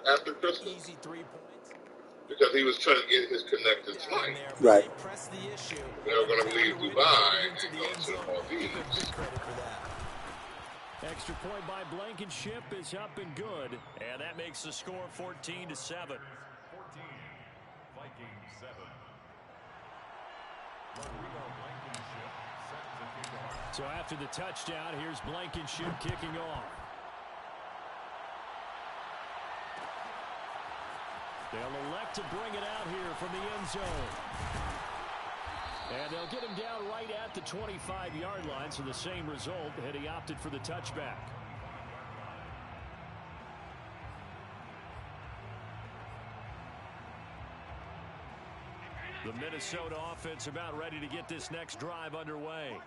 after Christmas Easy 3 points. because he was trying to get his connected flight. Right. They pressed the issue. They were going to Found leave a way to get Dubai it into and the go end to the zone. Give them Maldives. big credit for that. Extra point by Blankenship is up and good. And that makes the score 14-7. 14, Vikings 7. So after the touchdown, here's Blankenship kicking off. They'll elect to bring it out here from the end zone. And they'll get him down right at the 25-yard line, so the same result, and he opted for the touchback. The Minnesota offense about ready to get this next drive underway.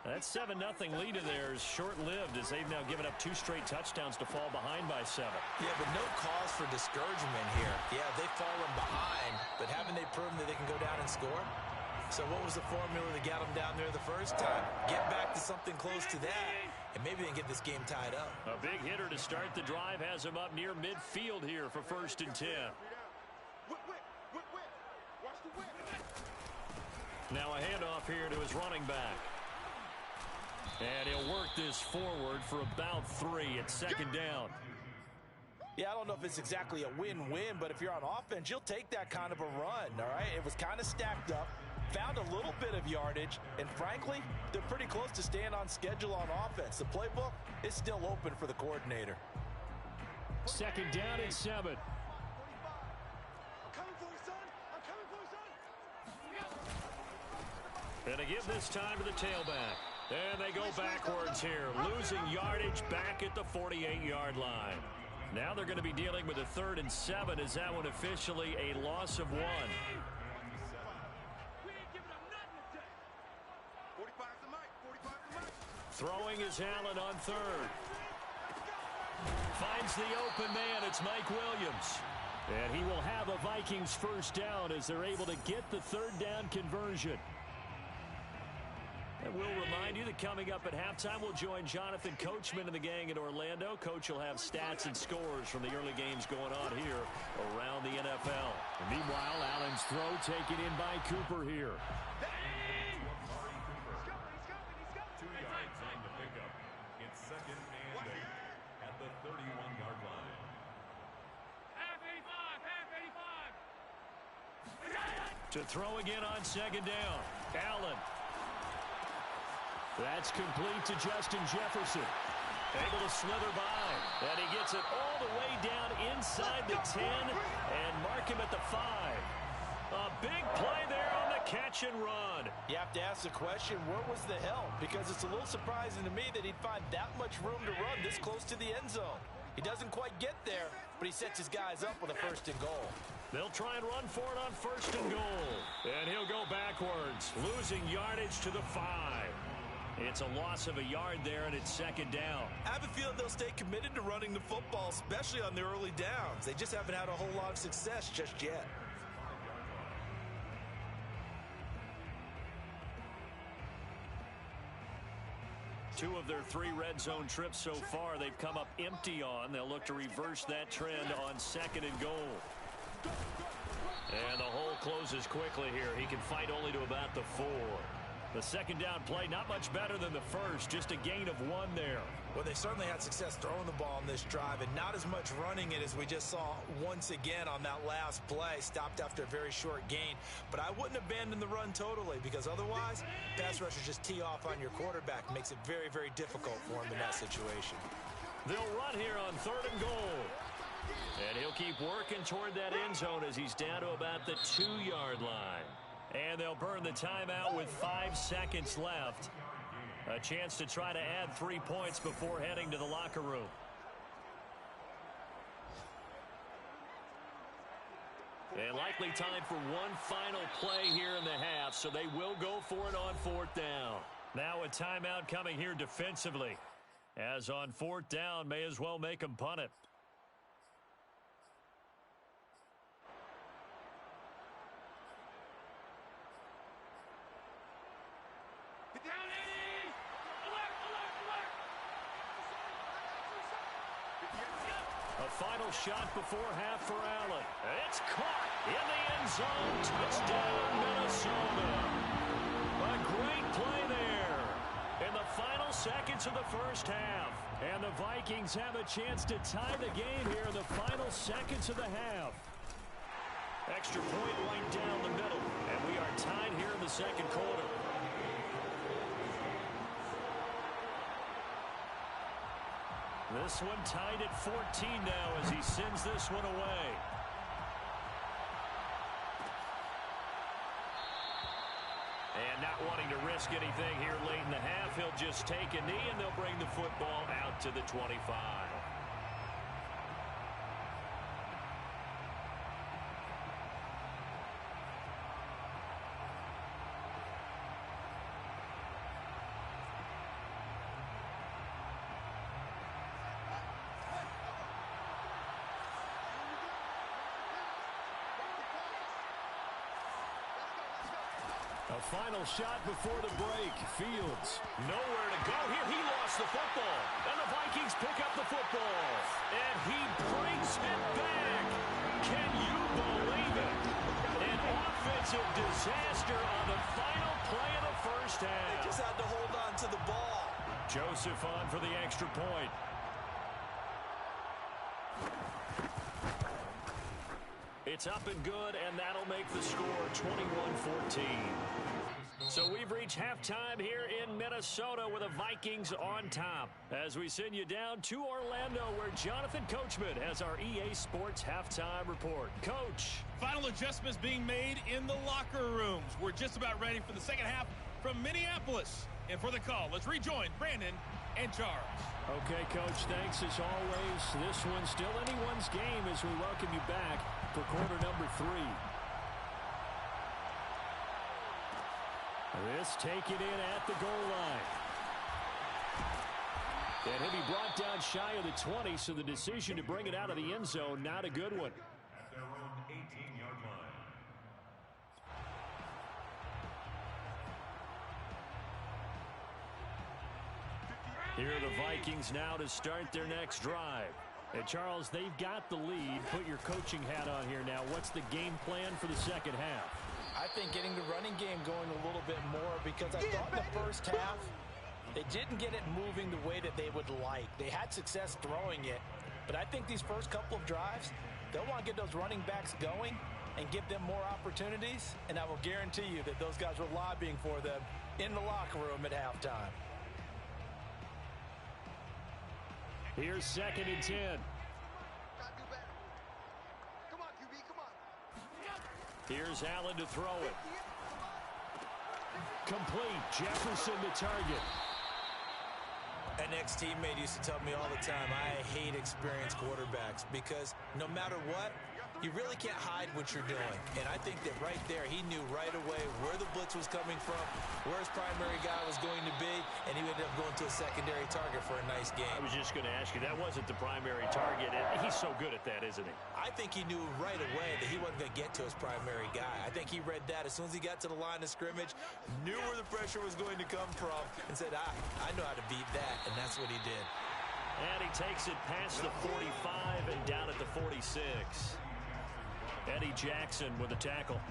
That 7-0 lead in there is short-lived as they've now given up 2 straight touchdowns to fall behind by 7. Yeah, but no cause for discouragement here. Yeah, they've fallen behind, but haven't they proven that they can go down and score? So what was the formula that got them down there the first time? Get back to something close to that, and maybe they can get this game tied up. A big hitter to start the drive has him up near midfield here for 1st and 10. Now a handoff here to his running back. And he'll work this forward for about 3 at 2nd down. Yeah, I don't know if it's exactly a win-win, but if you're on offense, you'll take that kind of a run, all right? It was kind of stacked up, found a little bit of yardage, and frankly, they're pretty close to staying on schedule on offense. The playbook is still open for the coordinator. 2nd down and 7. And they give this time to the tailback. And they go backwards here, losing yardage back at the 48-yard line. Now they're going to be dealing with a 3rd and 7. Is that one officially a loss of 1? Throwing is Allen on 3rd. Finds the open man. It's Mike Williams. And he will have a Vikings 1st down as they're able to get the 3rd down conversion. And we'll remind you that coming up at halftime, we'll join Jonathan Coachman and the gang in Orlando. Coach will have stats and scores from the early games going on here around the NFL. And meanwhile, Allen's throw taken in by Cooper here. 2 yards on the pickup. It's 2nd and 8 at the 31-yard line. To throw again on 2nd down. Allen. That's complete to Justin Jefferson. Able to slither by. And he gets it all the way down inside the 10 and mark him at the 5. A big play there on the catch and run. You have to ask the question, where was the help? Because it's a little surprising to me that he'd find that much room to run this close to the end zone. He doesn't quite get there, but he sets his guys up with a 1st and goal. They'll try and run for it on 1st and goal. And he'll go backwards, losing yardage to the 5. It's a loss of a yard there, and it's 2nd down. I have a feeling they'll stay committed to running the football, especially on their early downs. They just haven't had a whole lot of success just yet. Two of their 3 red zone trips so far, they've come up empty on. They'll look to reverse that trend on 2nd and goal. And the hole closes quickly here. He can fight only to about the 4. The 2nd down play, not much better than the first, just a gain of 1 there. Well, they certainly had success throwing the ball on this drive and not as much running it as we just saw once again on that last play. Stopped after a very short gain. But I wouldn't abandon the run totally because otherwise, pass rushers just tee off on your quarterback. Makes it very, very difficult for him in that situation. They'll run here on 3rd and goal. And he'll keep working toward that end zone as he's down to about the 2-yard line. And they'll burn the timeout with 5 seconds left. A chance to try to add 3 points before heading to the locker room. And likely time for one final play here in the half, so they will go for it on 4th down. Now a timeout coming here defensively. As on 4th down, may as well make them punt it. A final shot before half for Allen. It's caught in the end zone. Touchdown, Minnesota. A great play there in the final seconds of the first half. And the Vikings have a chance to tie the game here in the final seconds of the half. Extra point right down the middle. And we are tied here in the second quarter. This one tied at 14 now as he sends this one away. And not wanting to risk anything here late in the half, he'll just take a knee and they'll bring the football out to the 25. A final shot before the break. Fields nowhere to go here. He lost the football. And the Vikings pick up the football. And he brings it back. Can you believe it? An offensive disaster on the final play of the first half. They just had to hold on to the ball. Joseph on for the extra point. It's up and good, and that'll make the score 21-14. So we've reached halftime here in Minnesota with the Vikings on top. As we send you down to Orlando, where Jonathan Coachman has our EA Sports halftime report. Coach. Final adjustments being made in the locker rooms. We're just about ready for the second half from Minneapolis. And for the call, let's rejoin Brandon and Charles. Okay, Coach, thanks as always. This one's still anyone's game as we welcome you back for quarter number 3. This taken in at the goal line. And he'll be brought down shy of the 20, so the decision to bring it out of the end zone, not a good one. At their own 18-yard line. Here are the Vikings now to start their next drive. And Charles, they've got the lead. Put your coaching hat on here now. What's the game plan for the second half? I think getting the running game going a little bit more, because I thought in the first half they didn't get it moving the way that they would like. They had success throwing it, but I think these first couple of drives, they'll want to get those running backs going and give them more opportunities, and I will guarantee you that those guys were lobbying for them in the locker room at halftime. Here's 2nd and 10. Here's Allen to throw it. Complete. Jefferson the target. An ex-teammate used to tell me all the time, I hate experienced quarterbacks because no matter what, you really can't hide what you're doing. And I think that right there, he knew right away where the blitz was coming from, where his primary guy was going to be, and he ended up going to a secondary target for a nice game. I was just going to ask you, that wasn't the primary target. He's so good at that, isn't he? I think he knew right away that he wasn't going to get to his primary guy. I think he read that as soon as he got to the line of scrimmage, knew where the pressure was going to come from, and said, I know how to beat that, and that's what he did. And he takes it past the 45 and down at the 46. Eddie Jackson with a tackle.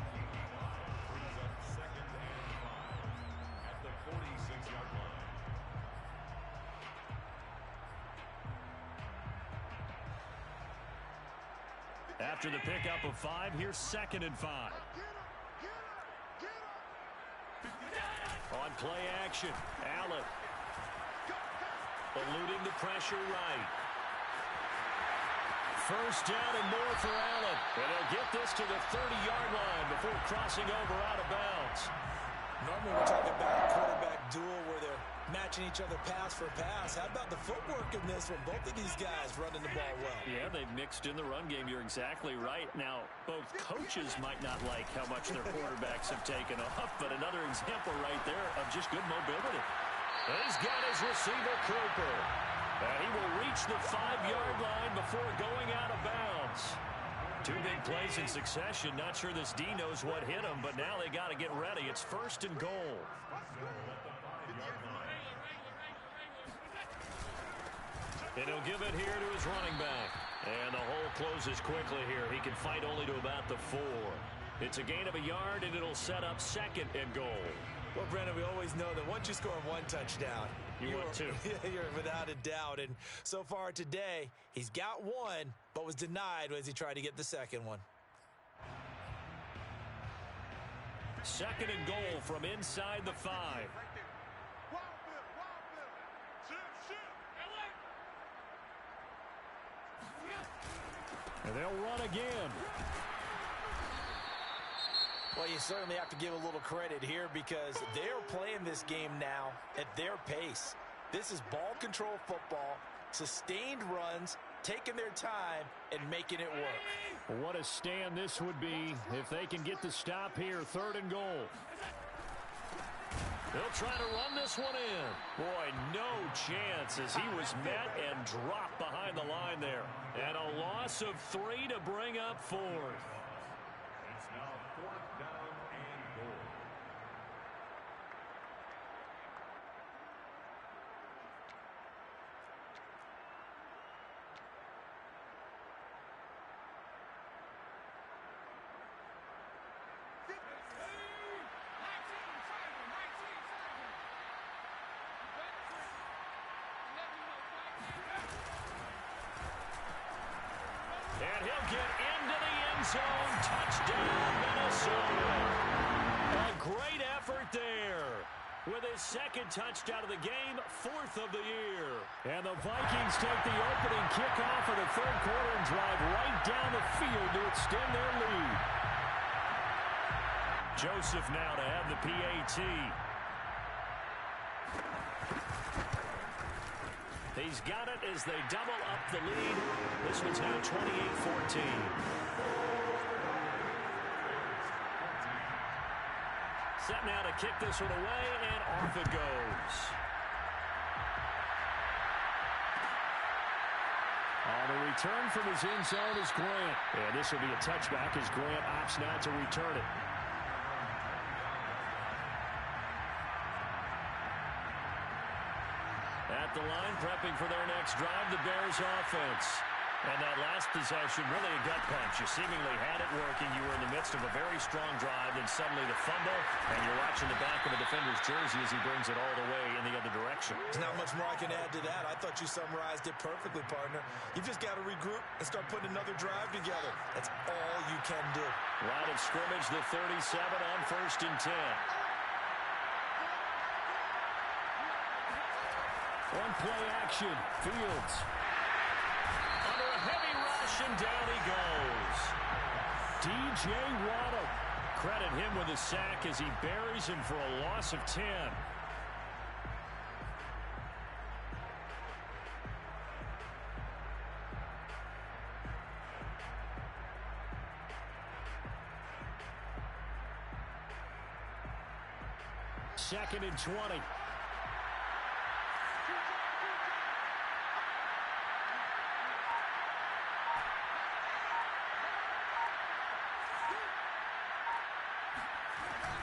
Brings up 2nd and 5 at the 46-yard line. After the pickup of 5, here's 2nd and 5. On play action, Allen. Eluding the pressure right. First down and more for Allen. And he'll get this to the 30-yard line before crossing over out of bounds. Normally we're talking about a quarterback duel where they're matching each other pass for pass. How about the footwork in this one? Both of these guys running the ball well. Yeah, they've mixed in the run game. You're exactly right. Now, both coaches might not like how much their quarterbacks have taken off, but another example right there of just good mobility. He's got his receiver, Cooper. And he will reach the 5-yard line before going out of bounds. 2 big plays in succession. Not sure this D knows what hit him, but now they got to get ready. It's 1st and goal. And he'll give it here to his running back. And the hole closes quickly here. He can fight only to about the 4. It's a gain of a yard, and it'll set up 2nd and goal. Well, Brendan, we always know that once you score 1 touchdown, you want 2. You're without a doubt. And so far today, he's got 1, but was denied as he tried to get the 2nd one. 2nd and goal from inside the 5. And they'll run again. Well, you certainly have to give a little credit here because they're playing this game now at their pace. This is ball control football, sustained runs, taking their time, and making it work. What a stand this would be if they can get the stop here. 3rd and goal. They'll try to run this one in. Boy, no chance as he was met and dropped behind the line there. And a loss of 3 to bring up 4th. It's now 4th down and goal. And he'll get into the end zone. Touchdown, Minnesota. A great effort there. With his 2nd touchdown of the game, 4th of the year. And the Vikings take the opening kickoff of the 3rd quarter and drive right down the field to extend their lead. Joseph now to have the PAT. He's got it as they double up the lead. This one's now 28-14. Set now to kick this one away, and off it goes. On the return from his end zone is Grant. And this will be a touchback as Grant opts now to return it. At the line, prepping for their next drive, the Bears offense. And that last possession, really a gut punch. You seemingly had it working. You were in the midst of a very strong drive, then suddenly the fumble, and you're watching the back of a defender's jersey as he brings it all the way in the other direction. There's not much more I can add to that. I thought you summarized it perfectly, partner. You've just got to regroup and start putting another drive together. That's all you can do. Line of scrimmage, the 37 on 1st and 10. One play action. Fields. Under a heavy rush, and down he goes. D.J. Waddle. Credit him with a sack as he buries him for a loss of 10. Second and 20.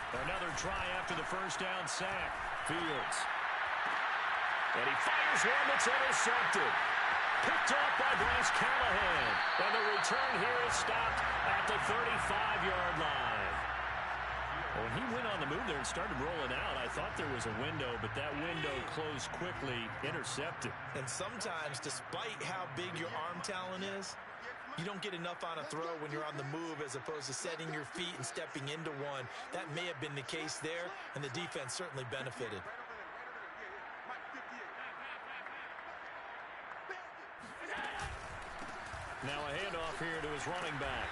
Another try after the first down sack. Fields. And he fires one that's intercepted. Picked off by Bryce Callahan. And the return here is stopped at the 35-yard line. When he went on the move there and started rolling out, I thought there was a window, but that window closed quickly, intercepted. And sometimes, despite how big your arm talent is, you don't get enough on a throw when you're on the move as opposed to setting your feet and stepping into one. That may have been the case there, and the defense certainly benefited. Now a handoff here to his running back.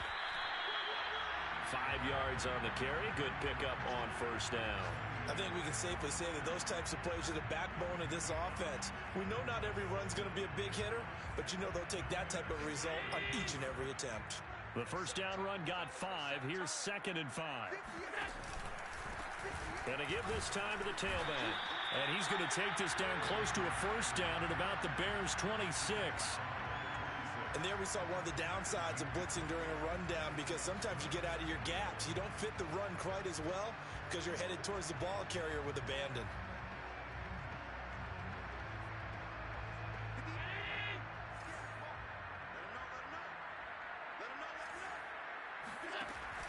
5 yards on the carry. Good pickup on first down. I think we can safely say that those types of plays are the backbone of this offense. We know not every run's going to be a big hitter, but you know they'll take that type of result on each and every attempt. The first down run got 5. Here's 2nd and 5. And a give this time to the tailback. And he's going to take this down close to a first down at about the Bears' 26. And there we saw one of the downsides of blitzing during a rundown, because sometimes you get out of your gaps. You don't fit the run quite as well because you're headed towards the ball carrier with abandon.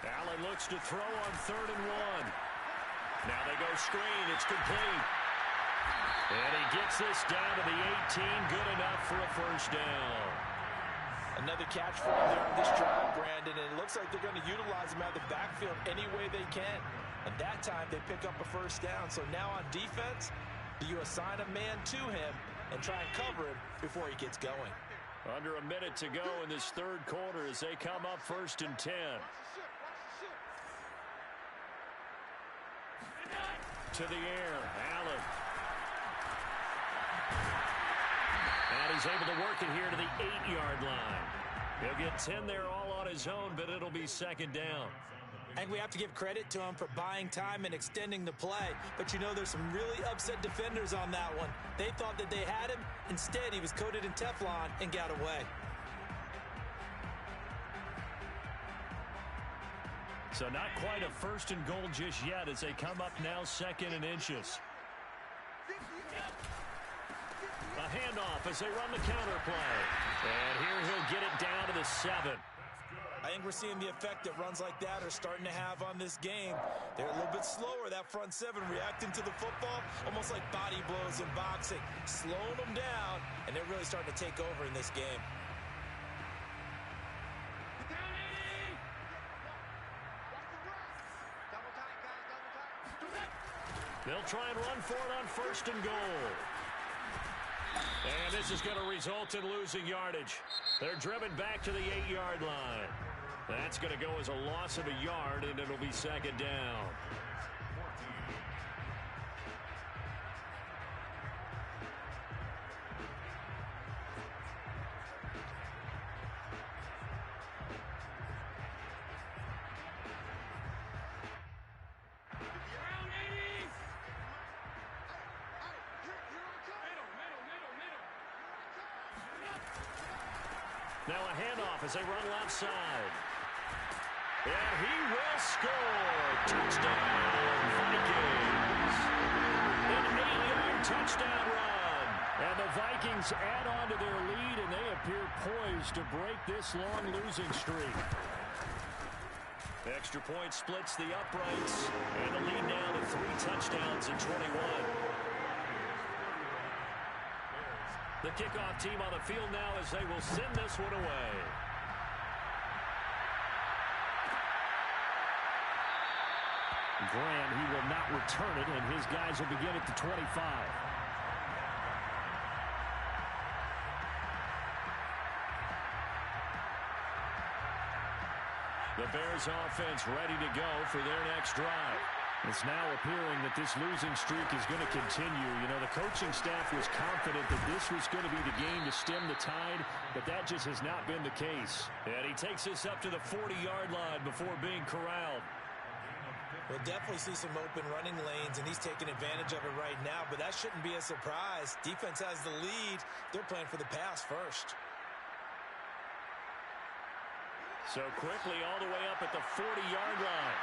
Allen looks to throw on 3rd and 1. Now they go screen. It's complete. And he gets this down to the 18. Good enough for a first down. Another catch for him there on this drive, Brandon, and it looks like they're going to utilize him out of the backfield any way they can. And that time they pick up a first down. So now on defense, do you assign a man to him and try and cover him before he gets going? Under a minute to go in this 3rd quarter as they come up 1st and 10. To the air, Allen. And he's able to work it here to the 8-yard line. He'll get 10 there all on his own, but it'll be 2nd down. I think we have to give credit to him for buying time and extending the play. But, you know, there's some really upset defenders on that one. They thought that they had him. Instead, he was coated in Teflon and got away. So not quite a 1st and goal just yet as they come up now 2nd and inches. A handoff as they run the counter play. And here he'll get it down to the 7. I think we're seeing the effect that runs like that are starting to have on this game. They're a little bit slower, that front 7, reacting to the football, almost like body blows in boxing, slowing them down, and they're really starting to take over in this game. They'll try and run for it on 1st and goal. And this is going to result in losing yardage. They're driven back to the 8-yard line. That's going to go as a loss of a yard, and it'll be 2nd down. Now a handoff as they run left side. And he will score. Touchdown, Vikings. An 8-yard touchdown run. And the Vikings add on to their lead, and they appear poised to break this long losing streak. The extra point splits the uprights, and the lead now to 3 touchdowns in 21. The kickoff team on the field now as they will send this one away. Graham, he will not return it, and his guys will begin at the 25. The Bears offense ready to go for their next drive. It's now appearing that this losing streak is going to continue. You know, the coaching staff was confident that this was going to be the game to stem the tide, but that just has not been the case. And he takes this up to the 40-yard line before being corralled. We'll definitely see some open running lanes, and he's taking advantage of it right now, but that shouldn't be a surprise. Defense has the lead. They're playing for the pass first. So quickly all the way up at the 40-yard line.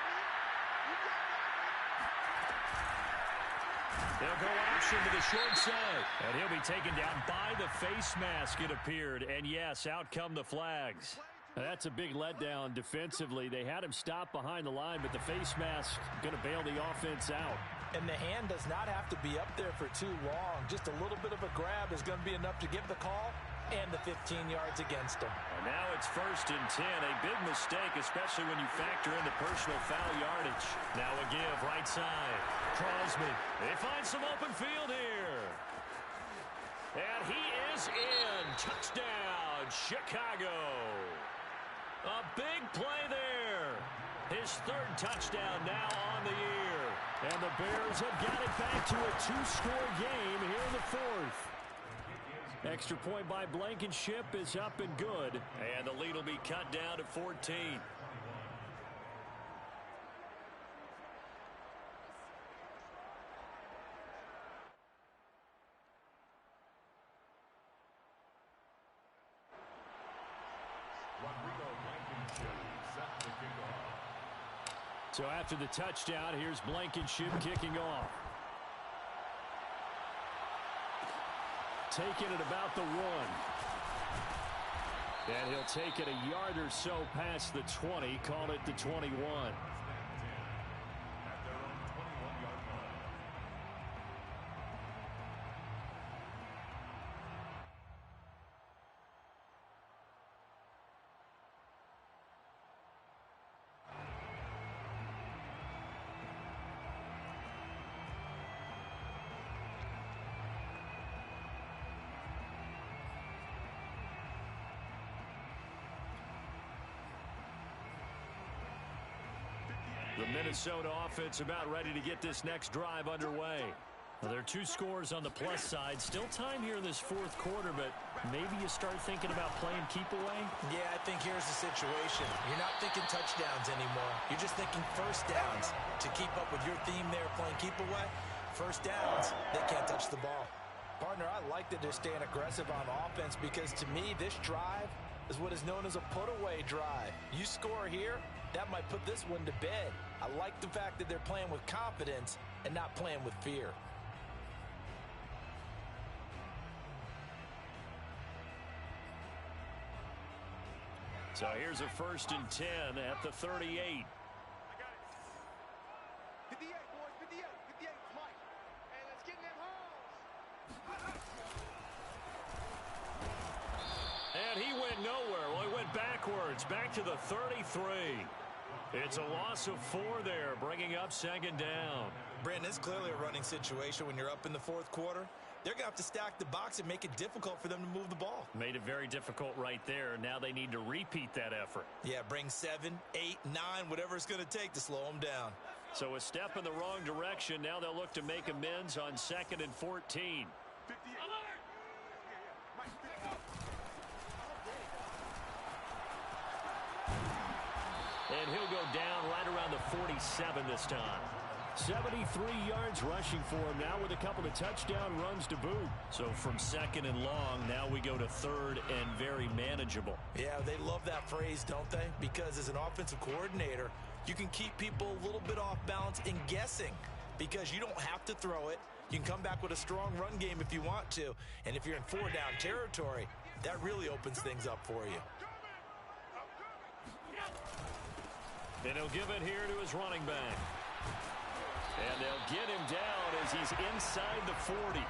They'll go option to the short side. And he'll be taken down by the face mask, it appeared. And yes, out come the flags. That's a big letdown defensively. They had him stop behind the line, but the face mask going to bail the offense out. And the hand does not have to be up there for too long. Just a little bit of a grab is going to be enough to give the call and the 15 yards against him. And now it's 1st and 10. A big mistake, especially when you factor in the personal foul yardage. Now a give right side. Crosby. They find some open field here. And he is in. Touchdown, Chicago. A big play there. His 3rd touchdown now on the year. And the Bears have got it back to a 2-score game here in the 4th. Extra point by Blankenship is up and good. And the lead will be cut down to 14. So after the touchdown, here's Blankenship kicking off. Taking it about the 1. And he'll take it a yard or so past the 20, call it the 21. The Minnesota offense about ready to get this next drive underway. Well, there are 2 scores on the plus side. Still time here in this fourth quarter, but maybe you start thinking about playing keep away? Yeah, I think here's the situation. You're not thinking touchdowns anymore. You're just thinking first downs. To keep up with your theme there, playing keep away, first downs, they can't touch the ball. Partner, I like that they're staying aggressive on offense because to me, this drive is what is known as a put-away drive. You score here, that might put this one to bed. I like the fact that they're playing with confidence and not playing with fear. So here's a 1st and 10 at the 38. 58, boys, 58, 58, Mike. Hey, let's get in them holes. And he went nowhere. Well, he went backwards, back to the 33. It's a loss of 4 there, bringing up 2nd down. Brandon, it's clearly a running situation when you're up in the fourth quarter. They're going to have to stack the box and make it difficult for them to move the ball. Made it very difficult right there. Now they need to repeat that effort. Yeah, bring 7, 8, 9, whatever it's going to take to slow them down. So a step in the wrong direction. Now they'll look to make amends on 2nd and 14. And he'll go down right around the 47 this time. 73 yards rushing for him now with a couple of touchdown runs to boot. So from 2nd and long, now we go to 3rd and very manageable. Yeah, they love that phrase, don't they? Because as an offensive coordinator, you can keep people a little bit off balance and guessing because you don't have to throw it. You can come back with a strong run game if you want to. And if you're in 4-down territory, that really opens things up for you. And he'll give it here to his running back. And they'll get him down as he's inside the 40.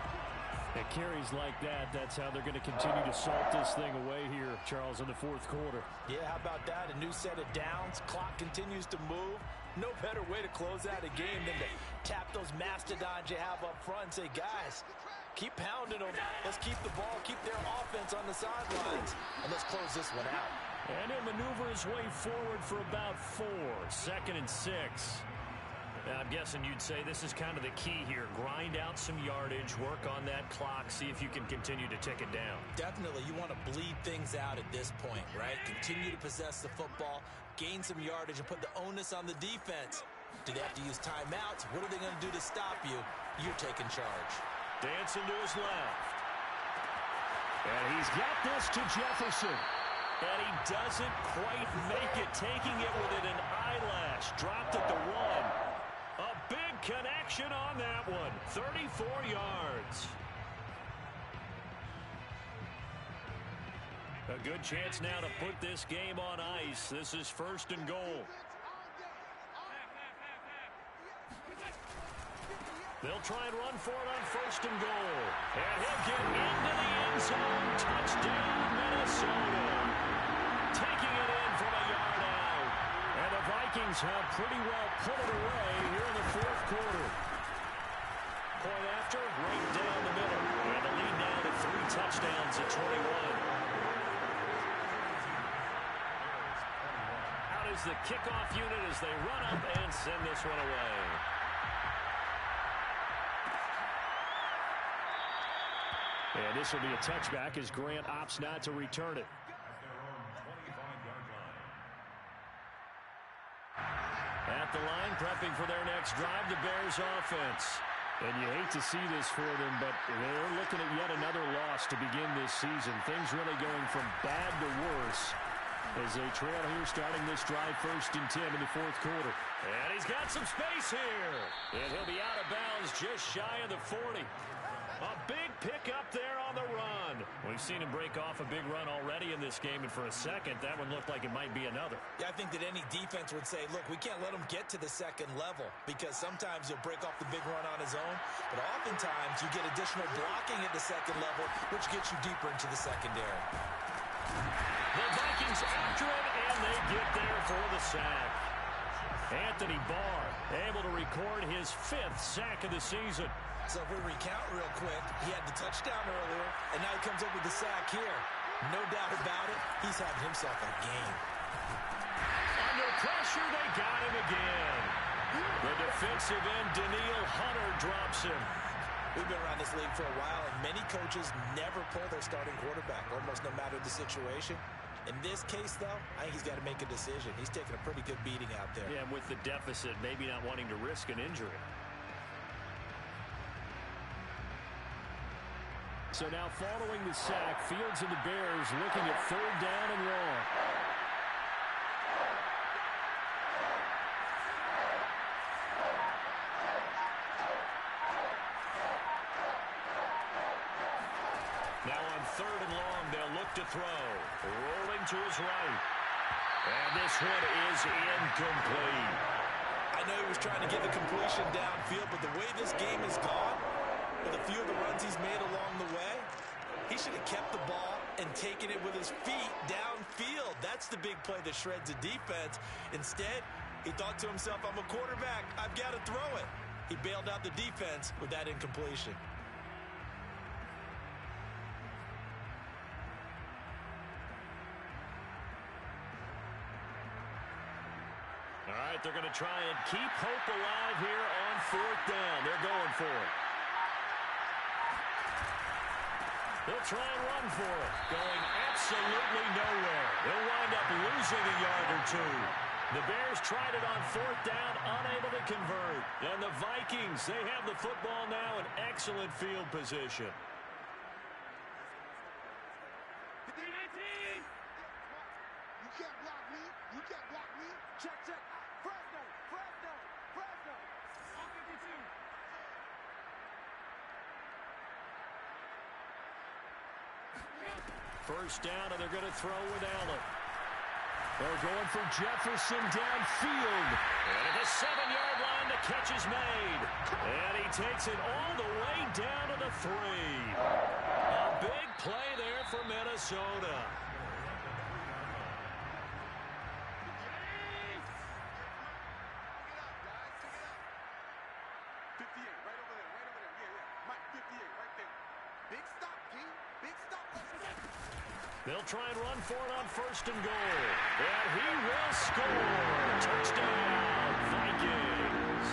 At carries like that, that's how they're going to continue to salt this thing away here, Charles, in the fourth quarter. Yeah, how about that? A new set of downs. Clock continues to move. No better way to close out a game than to tap those mastodons you have up front and say, guys, keep pounding them. Let's keep the ball, keep their offense on the sidelines, and let's close this one out. And he'll maneuver his way forward for about 4. 2nd and 6. I'm guessing you'd say this is kind of the key here. Grind out some yardage, work on that clock, see if you can continue to tick it down. Definitely, you want to bleed things out at this point, right? Continue to possess the football, gain some yardage, and put the onus on the defense. Do they have to use timeouts? What are they going to do to stop you? You're taking charge. Dancing to his left. And he's got this to Jefferson. And he doesn't quite make it, taking it within an eyelash. Dropped at the 1. A big connection on that one. 34 yards. A good chance now to put this game on ice. This is 1st and goal. They'll try and run for it on 1st and goal. And he'll get into the end zone. Touchdown, Minnesota. Taking it in from a yard out. And the Vikings have pretty well put it away here in the fourth quarter. Point after, right down the middle. And the lead now to 3 touchdowns at 21. Out is the kickoff unit as they run up and send this one away. And this will be a touchback as Grant opts not to return it. At the line, prepping for their next drive, the Bears offense. And you hate to see this for them, but they're looking at yet another loss to begin this season. Things really going from bad to worse as they trail here starting this drive 1st and 10 in the fourth quarter. And he's got some space here. And he'll be out of bounds just shy of the 40. A big pick up there on the run. We've seen him break off a big run already in this game, and for a second, that one looked like it might be another. Yeah, I think that any defense would say, look, we can't let him get to the second level because sometimes he'll break off the big run on his own, but oftentimes you get additional blocking at the second level, which gets you deeper into the secondary. The Vikings after him, and they get there for the sack. Anthony Barr able to record his 5th sack of the season. So if we recount real quick, he had the touchdown earlier, and now he comes up with the sack here. No doubt about it, he's having himself a game. Under pressure, they got him again. The defensive end, Daniil Hunter, drops him. We've been around this league for a while, and many coaches never pull their starting quarterback, almost no matter the situation. In this case, though, I think he's got to make a decision. He's taking a pretty good beating out there. Yeah, and with the deficit, maybe not wanting to risk an injury. So now following the sack, Fields and the Bears looking at 3rd down and long. Now on 3rd and long, they'll look to throw. Rolling to his right. And this one is incomplete. I know he was trying to get the completion downfield, but the way this game has gone, with a few of the runs he's made along the way, he should have kept the ball and taken it with his feet downfield. That's the big play that shreds the defense. Instead, he thought to himself, I'm a quarterback. I've got to throw it. He bailed out the defense with that incompletion. All right, they're going to try and keep hope alive here on 4th down. They're going for it. They'll try and run for it. Going absolutely nowhere. They'll wind up losing a yard or two. The Bears tried it on 4th down, unable to convert. And the Vikings, they have the football now in excellent field position. You can't block me. You can't block me. Check, check. Fresno, Fresno, Fresno. On 52. First down, and they're going to throw with Allen. They're going for Jefferson downfield. And at the 7-yard line, the catch is made. And he takes it all the way down to the 3. A big play there for Minnesota. They'll try and run for it on 1st and goal. And he will score. Touchdown, Vikings.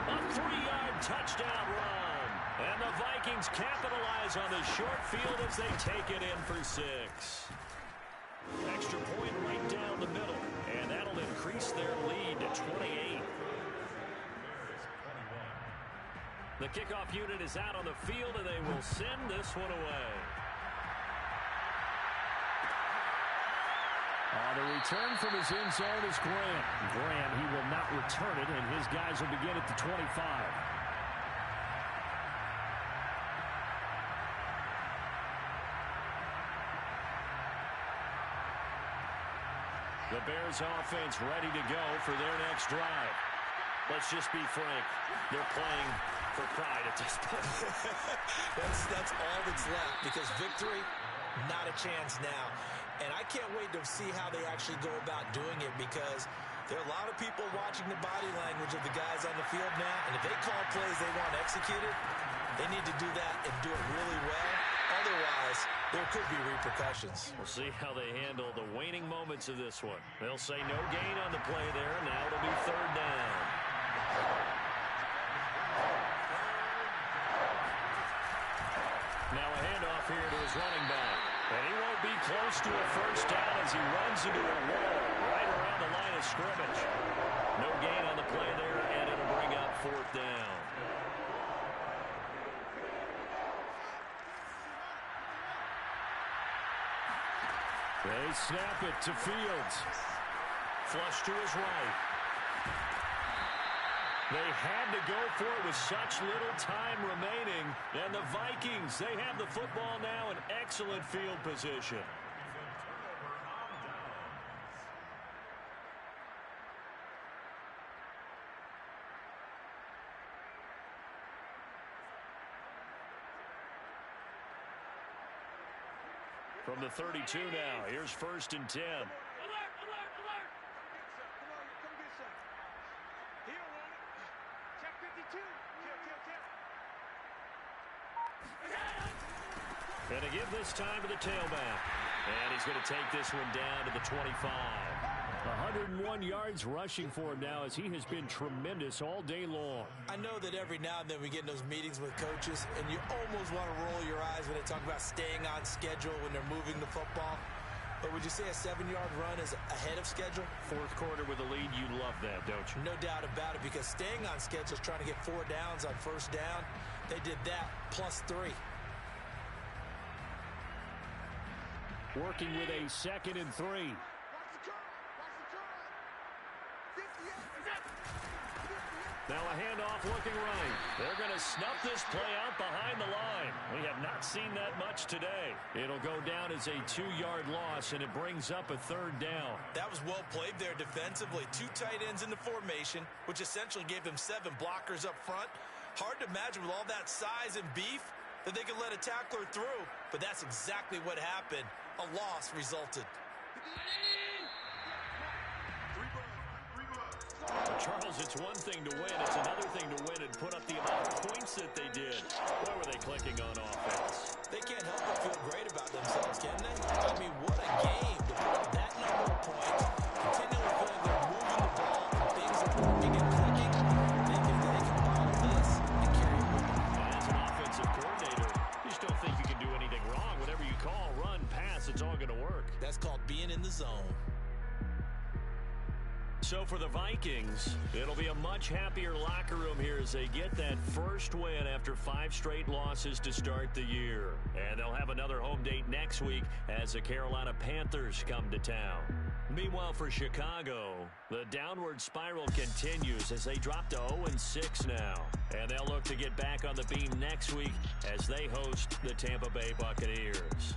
A 3-yard touchdown run. And the Vikings capitalize on the short field as they take it in for 6. Extra point right down the middle. And that'll increase their lead to 28. The kickoff unit is out on the field, and they will send this one away. The return from his end zone is Grant. Grant, he will not return it, and his guys will begin at the 25. The Bears offense ready to go for their next drive. Let's just be frank. They're playing for pride at this point. That's all that's left, because victory, not a chance now. And I can't wait to see how they actually go about doing it, because there are a lot of people watching the body language of the guys on the field now, and if they call plays they want executed, they need to do that and do it really well. Otherwise, there could be repercussions. We'll see how they handle the waning moments of this one. They'll say no gain on the play there. Now it'll be 3rd down. Now a handoff here to his running back. And he won't be close to a 1st down as he runs into a wall right around the line of scrimmage. No gain on the play there, and it'll bring up 4th down. They snap it to Fields. Flush to his right. They had to go for it with such little time remaining. And the Vikings, they have the football now in excellent field position. From the 32 now, here's 1st and 10. Alert, alert, alert! Come on, come get some. Here, Warner. Check 52. Kill. And to give this time to the tailback. And he's going to take this one down to the 25. 101 yards rushing for him now as he has been tremendous all day long. I know that every now and then we get in those meetings with coaches, and you almost want to roll your eyes when they talk about staying on schedule when they're moving the football. But would you say a 7-yard run is ahead of schedule? Fourth quarter with a lead, you love that, don't you? No doubt about it, because staying on schedule is trying to get 4 downs on 1st down. They did that +3. Working with a 2nd and 3. Now a handoff looking right. They're going to snuff this play out behind the line. We have not seen that much today. It'll go down as a 2-yard loss, and it brings up a 3rd down. That was well played there defensively. 2 tight ends in the formation, which essentially gave them 7 blockers up front. Hard to imagine with all that size and beef that they could let a tackler through, but that's exactly what happened. A loss resulted. Charles, it's one thing to win. It's another thing to win and put up the amount of points that they did. Where were they clicking on offense? They can't help but feel great about themselves, can they? I mean, what a game to put up that number of points, continually feeling they're moving the ball, and things are working and clicking. They can bottle this and carry it with them. And as an offensive coordinator, you just don't think you can do anything wrong. Whatever you call, run, pass, it's all going to work. That's called being in the zone. So for the Vikings, it'll be a much happier locker room here as they get that first win after 5 straight losses to start the year. And they'll have another home date next week as the Carolina Panthers come to town. Meanwhile, for Chicago, the downward spiral continues as they drop to 0-6 now. And they'll look to get back on the beam next week as they host the Tampa Bay Buccaneers.